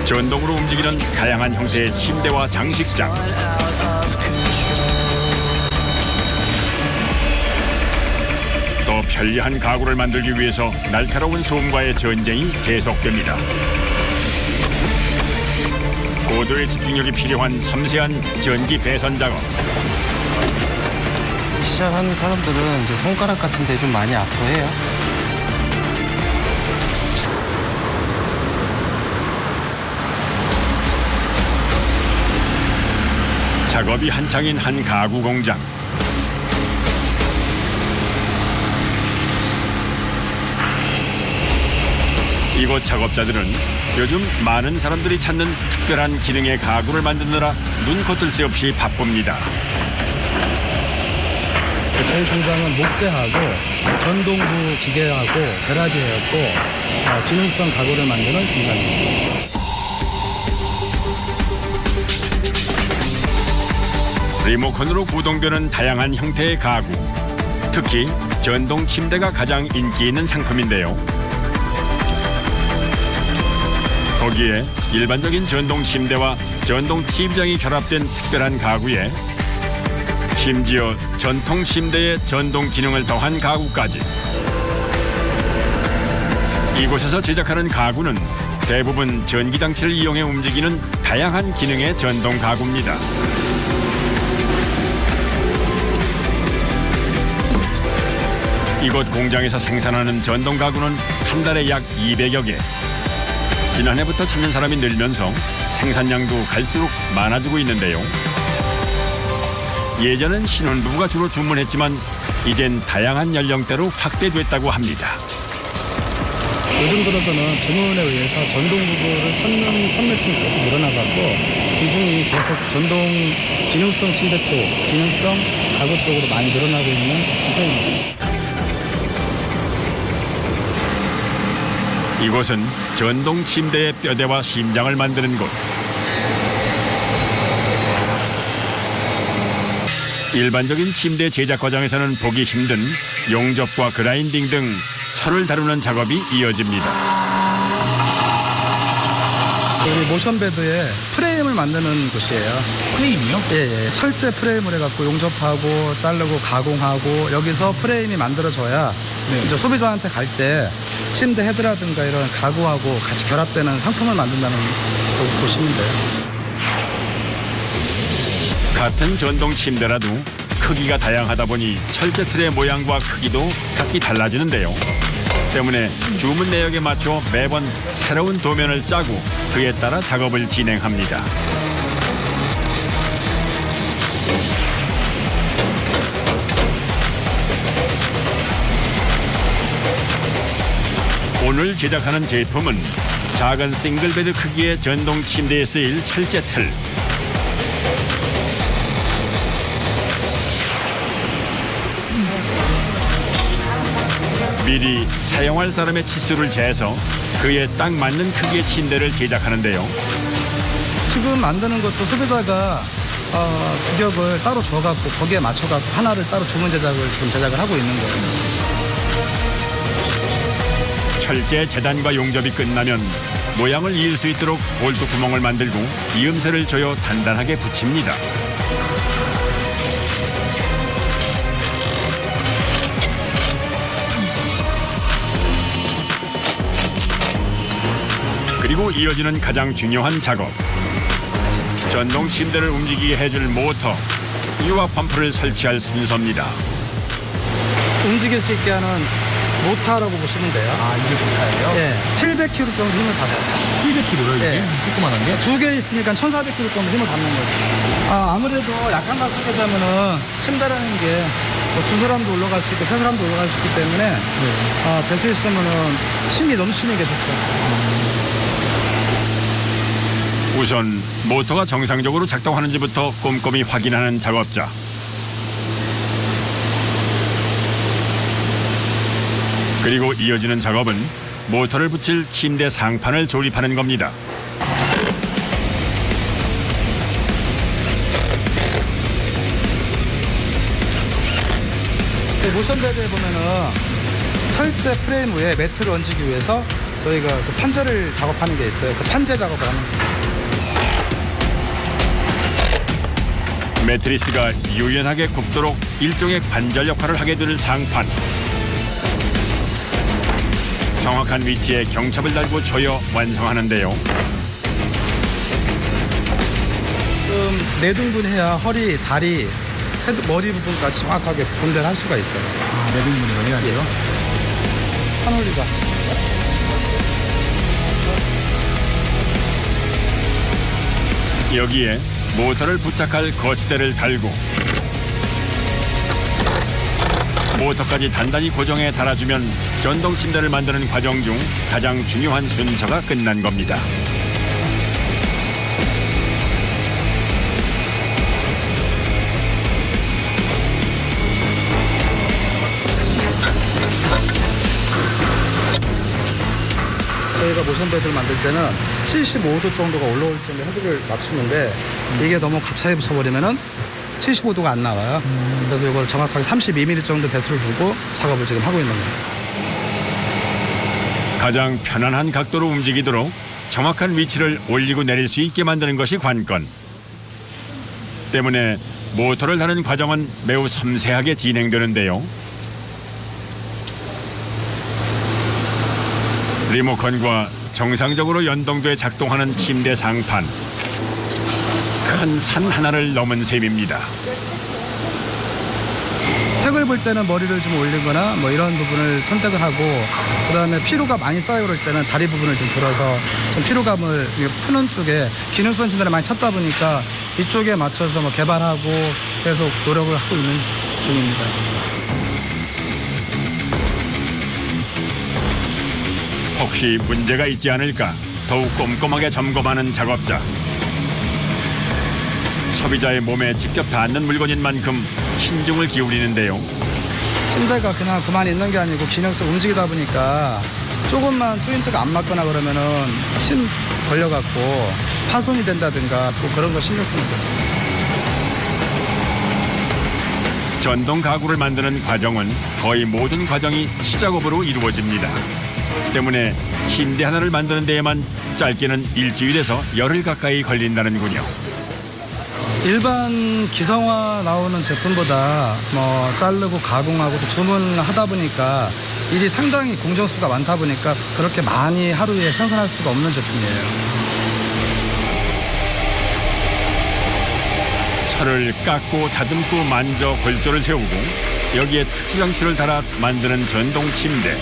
전동으로 움직이는 다양한 형태의 침대와 장식장. 또 편리한 가구를 만들기 위해서 날카로운 소음과의 전쟁이 계속됩니다. 고도의 집중력이 필요한 섬세한 전기 배선 작업. 시작하는 사람들은 이제 손가락 같은 데 좀 많이 아파해요. 작업이 한창인 한 가구 공장. 이곳 작업자들은 요즘 많은 사람들이 찾는 특별한 기능의 가구를 만드느라 눈코 뜰 새 없이 바쁩니다. 저희 공장은 목재하고 전동부 기계하고 베라디하고 기능성 가구를 만드는 공장입니다. 리모컨으로 구동되는 다양한 형태의 가구. 특히 전동 침대가 가장 인기 있는 상품인데요. 거기에 일반적인 전동 침대와 전동 TV장이 결합된 특별한 가구에 심지어 전통 침대에 전동 기능을 더한 가구까지. 이곳에서 제작하는 가구는 대부분 전기장치를 이용해 움직이는 다양한 기능의 전동 가구입니다. 이곳 공장에서 생산하는 전동 가구는 한 달에 약 200여 개. 지난해부터 찾는 사람이 늘면서 생산량도 갈수록 많아지고 있는데요. 예전엔 신혼부부가 주로 주문했지만 이젠 다양한 연령대로 확대됐다고 합니다. 요즘 들어서는 주문에 의해서 전동부부를 찾는 판매층이 계속 늘어나가고 비중이 계속 전동 기능성 침대 쪽, 기능성 가구 쪽으로 많이 늘어나고 있는 추세입니다. 이곳은 전동 침대의 뼈대와 심장을 만드는 곳. 일반적인 침대 제작 과정에서는 보기 힘든 용접과 그라인딩 등 철을 다루는 작업이 이어집니다. 여기 모션베드에 프레임을 만드는 곳이에요. 프레임이요? 예. 철제 프레임을 해갖고 용접하고 자르고 가공하고 여기서 프레임이 만들어져야 이제 소비자한테 갈 때 침대 헤드라든가 이런 가구하고 같이 결합되는 상품을 만든다는 거 보시면 돼요. 같은 전동 침대라도 크기가 다양하다 보니 철제 틀의 모양과 크기도 각기 달라지는데요. 때문에 주문 내역에 맞춰 매번 새로운 도면을 짜고 그에 따라 작업을 진행합니다. 오늘 제작하는 제품은 작은 싱글베드 크기의 전동 침대에 쓰일 철제 틀. 미리 사용할 사람의 치수를 재서 그에 딱 맞는 크기의 침대를 제작하는데요. 지금 만드는 것도 소비자가 규격을 따로 줘갖고 거기에 맞춰갖고 하나를 따로 주문 제작을 지금 제작을 하고 있는 거예요. 철제 재단과 용접이 끝나면 모양을 이을 수 있도록 볼트 구멍을 만들고 이음새를 조여 단단하게 붙입니다. 그리고 이어지는 가장 중요한 작업. 전동 침대를 움직이게 해줄 모터, 유압 펌프를 설치할 순서입니다. 움직일 수 있게 하는 모터라고 보시면 돼요. 아, 이게 좋다예요? 예, 700kg 정도 힘을 받아요. 700kg요, 이게? 예. 조그만한 게? 두 개 있으니까 1,400kg 정도 힘을 받는 거죠. 아무래도 약한 가쓰게 되면은 침대라는 게 두 사람도 올라갈 수 있고 세 사람도 올라갈 수 있기 때문에 될 수 있으면은 힘이 넘치는 게 좋죠. 우선 모터가 정상적으로 작동하는지부터 꼼꼼히 확인하는 작업자. 그리고 이어지는 작업은 모터를 붙일 침대 상판을 조립하는 겁니다. 모션베드에 보면은 철제 프레임 위에 매트를 얹기 위해서 저희가 그 판재를 작업하는 게 있어요. 그 판재 작업을 하는 거예요. 매트리스가 유연하게 굽도록 일종의 관절 역할을 하게 되는 상판. 정확한 위치에 경첩을 달고 조여 완성하는데요. 좀 내등분해야 허리, 다리, 헤드, 머리 부분까지 정확하게 분배를 할 수가 있어요. 아, 내등분을 해야 돼요? 판올리가. 여기에 모터를 부착할 거치대를 달고 모터까지 단단히 고정해 달아주면 전동 침대를 만드는 과정 중 가장 중요한 순서가 끝난 겁니다. 저희가 모션 베드를 만들 때는 75도 정도가 올라올 정도 헤드를 맞추는데 이게 너무 가차에 붙여버리면은 75도가 안 나와요. 그래서 이걸 정확하게 32mm 정도 배수를 두고 작업을 지금 하고 있는 거예요. 가장 편안한 각도로 움직이도록 정확한 위치를 올리고 내릴 수 있게 만드는 것이 관건. 때문에 모터를 다는 과정은 매우 섬세하게 진행되는데요. 리모컨과 정상적으로 연동돼 작동하는 침대 상판. 큰 산 하나를 넘은 셈입니다. 책을 볼 때는 머리를 좀 올리거나 뭐 이런 부분을 선택을 하고 그다음에 피로가 많이 쌓여 그럴 때는 다리 부분을 좀 들어서 좀 피로감을 푸는 쪽에 기능성 침대를 많이 찾다 보니까 이쪽에 맞춰서 뭐 개발하고 계속 노력을 하고 있는 중입니다. 혹시 문제가 있지 않을까 더욱 꼼꼼하게 점검하는 작업자. 소비자의 몸에 직접 닿는 물건인 만큼 신중을 기울이는데요. 침대가 그냥 그만 있는 게 아니고 기능성 움직이다 보니까 조금만 조인트가 안 맞거나 그러면은 심 걸려갖고 파손이 된다든가 또 그런 거 신경 쓰는 거죠. 전동 가구를 만드는 과정은 거의 모든 과정이 시작업으로 이루어집니다. 때문에 침대 하나를 만드는 데에만 짧게는 일주일에서 열흘 가까이 걸린다는군요. 일반 기성화 나오는 제품보다 뭐 자르고 가공하고 또 주문하다 보니까 일이 상당히 공정수가 많다 보니까 그렇게 많이 하루에 생산할 수가 없는 제품이에요. 철을 깎고 다듬고 만져 골조를 세우고 여기에 특수장치를 달아 만드는 전동 침대.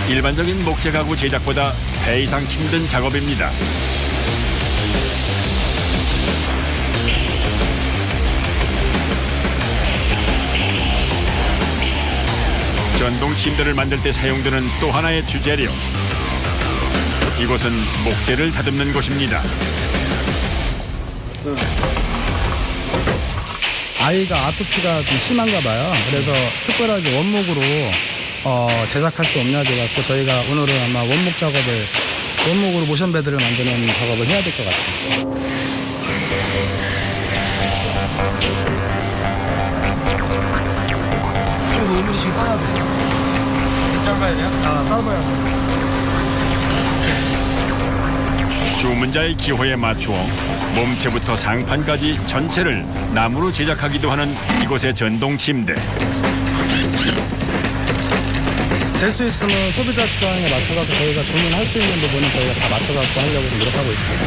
일반적인 목재 가구 제작보다 배 이상 힘든 작업입니다. 전동 침대를 만들 때 사용되는 또 하나의 주재료. 이곳은 목재를 다듬는 곳입니다. 아이가 아토피가 좀 심한가 봐요. 그래서 특별하게 원목으로 제작할 수 없냐 해갖고 저희가 오늘은 아마 원목으로 모션 베드를 만드는 작업을 해야 될 것 같아요. 그래서 오늘이 지금 떠야 돼요. 짧아야 돼요? 아, 짧아야 주문자의 기호에 맞추어 몸체부터 상판까지 전체를 나무로 제작하기도 하는 이곳의 전동 침대. 될 수 있으면 소비자 취향에 맞춰서 저희가 주문할 수 있는 부분은 저희가 다 맞춰갖고 하려고 노력하고 있습니다.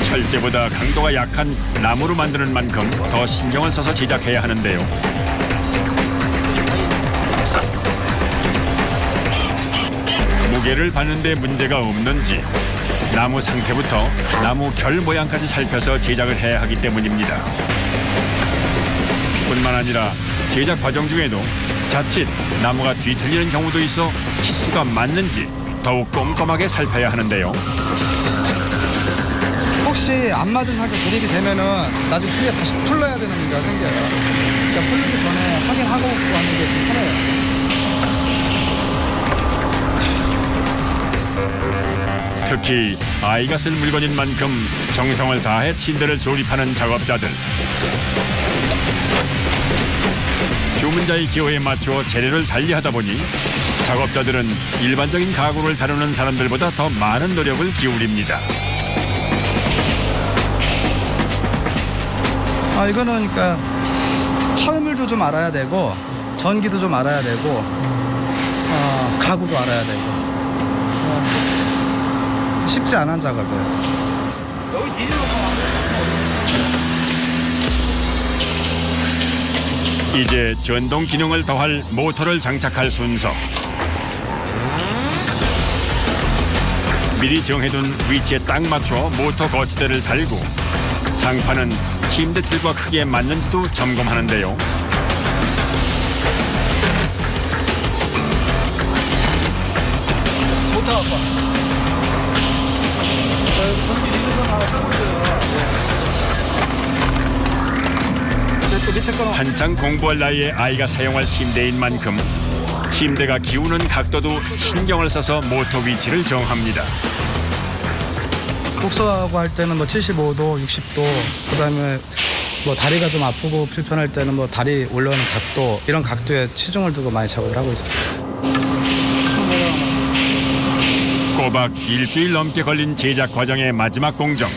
철제보다 강도가 약한 나무로 만드는 만큼 더 신경을 써서 제작해야 하는데요. 무게를 받는 데 문제가 없는지 나무 상태부터 나무 결 모양까지 살펴서 제작을 해야 하기 때문입니다. 뿐만 아니라 제작 과정 중에도 자칫 나무가 뒤틀리는 경우도 있어 치수가 맞는지 더욱 꼼꼼하게 살펴야 하는데요. 혹시 안 맞은 상태 조립이 되면은 나중에 후에 다시 풀러야 되는 문제가 생겨요. 그러니까 풀리기 전에 확인하고 하는 게 좀 편해요. 특히 아이가 쓸 물건인 만큼 정성을 다해 침대를 조립하는 작업자들. 주문자의 기호에 맞춰 재료를 달리하다 보니 작업자들은 일반적인 가구를 다루는 사람들보다 더 많은 노력을 기울입니다. 이거는 그러니까 철물도 좀 알아야 되고 전기도 좀 알아야 되고 가구도 알아야 되고 쉽지 않은 작업이에요. 이제 전동 기능을 더할 모터를 장착할 순서. 미리 정해둔 위치에 딱 맞춰 모터 거치대를 달고 상판은 침대 틀과 크기에 맞는지도 점검하는데요. 모터 갖고 와. 한창 공부할 나이에 아이가 사용할 침대인 만큼 침대가 기우는 각도도 신경을 써서 모터 위치를 정합니다. 독서하고 할 때는 뭐 75도, 60도, 그다음에 뭐 다리가 좀 아프고 불편할 때는 뭐 다리 올라오는 각도, 이런 각도에 치중을 두고 많이 작업을 하고 있습니다. 꼬박 일주일 넘게 걸린 제작 과정의 마지막 공정.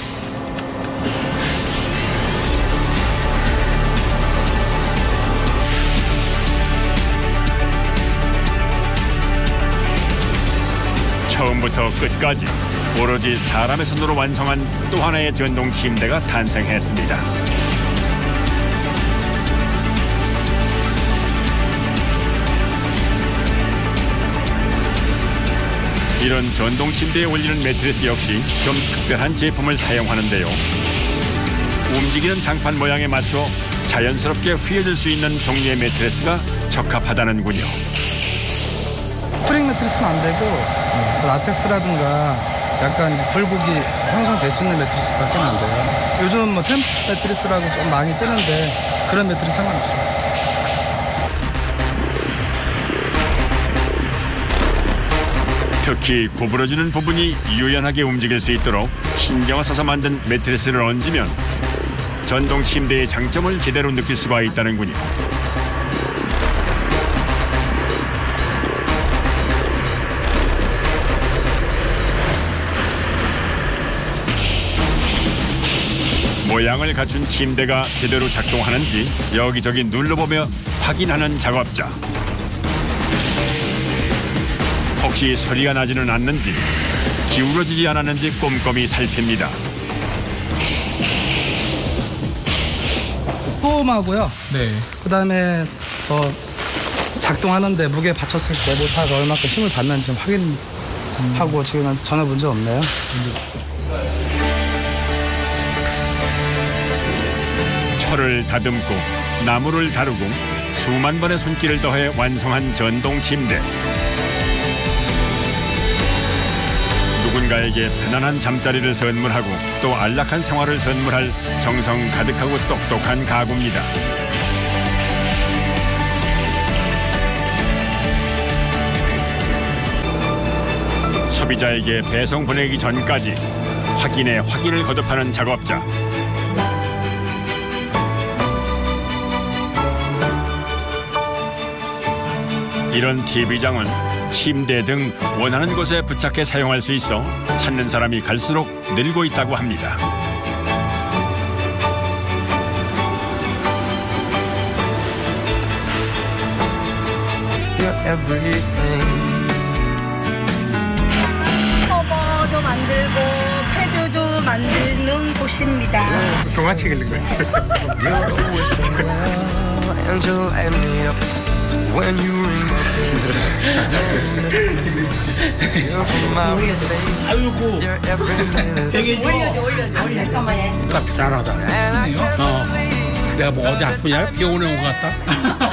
처음부터 끝까지 오로지 사람의 손으로 완성한 또 하나의 전동 침대가 탄생했습니다. 이런 전동 침대에 올리는 매트리스 역시 좀 특별한 제품을 사용하는데요. 움직이는 상판 모양에 맞춰 자연스럽게 휘어질 수 있는 종류의 매트리스가 적합하다는군요. 스프링 매트리스는 안 되고 라텍스라든가 약간 굴곡이 형성될 수 있는 매트리스밖에 안 돼요. 요즘 뭐 템 매트리스라고 좀 많이 뜨는데 그런 매트리스 상관없어요. 특히 구부러지는 부분이 유연하게 움직일 수 있도록 신경을 써서 만든 매트리스를 얹으면 전동 침대의 장점을 제대로 느낄 수가 있다는군요. 모양을 갖춘 침대가 제대로 작동하는지 여기저기 눌러보며 확인하는 작업자. 혹시 소리가 나지는 않는지 기울어지지 않았는지 꼼꼼히 살핍니다. 소음하고요. 네. 그다음에 작동하는데 무게 받쳤을 때 모터가 얼마큼 힘을 받는지 확인하고 지금은 전혀 문제 없네요. 철을 다듬고 나무를 다루고 수만 번의 손길을 더해 완성한 전동 침대. 누군가에게 편안한 잠자리를 선물하고 또 안락한 생활을 선물할 정성 가득하고 똑똑한 가구입니다. 소비자에게 배송 보내기 전까지 확인에 확인을 거듭하는 작업자. 이런 TV장은 침대 등 원하는 곳에 부착해 사용할 수 있어 찾는 사람이 갈수록 늘고 있다고 합니다. 커버도 만들고 패드도 만드는 곳입니다. 동화책 읽는 거 아이고 되게 올려줘. 잠깐만요. 불안하다. 내가 뭐 어디 아프냐? 병원에 온 것 같다.